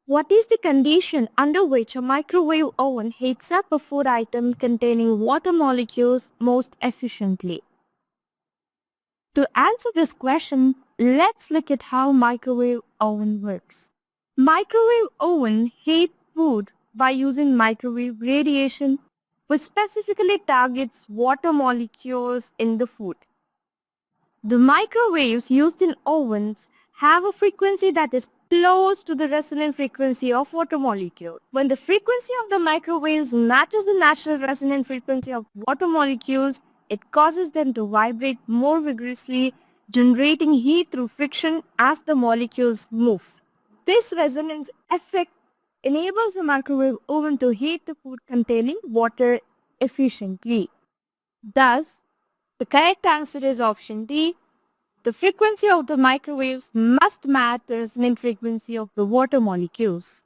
What is the condition under which a microwave oven heats up a food item containing water molecules most efficiently? To answer this question, let's look at how microwave oven works. Microwave oven heat food by using microwave radiation, which specifically targets water molecules in the food. The microwaves used in ovens have a frequency that is close to the resonant frequency of water molecules. When the frequency of the microwaves matches the natural resonant frequency of water molecules, it causes them to vibrate more vigorously, generating heat through friction as the molecules move. This resonance effect enables the microwave oven to heat the food containing water efficiently. Thus, the correct answer is option D. The frequency of the microwaves must match the resonant frequency of the water molecules.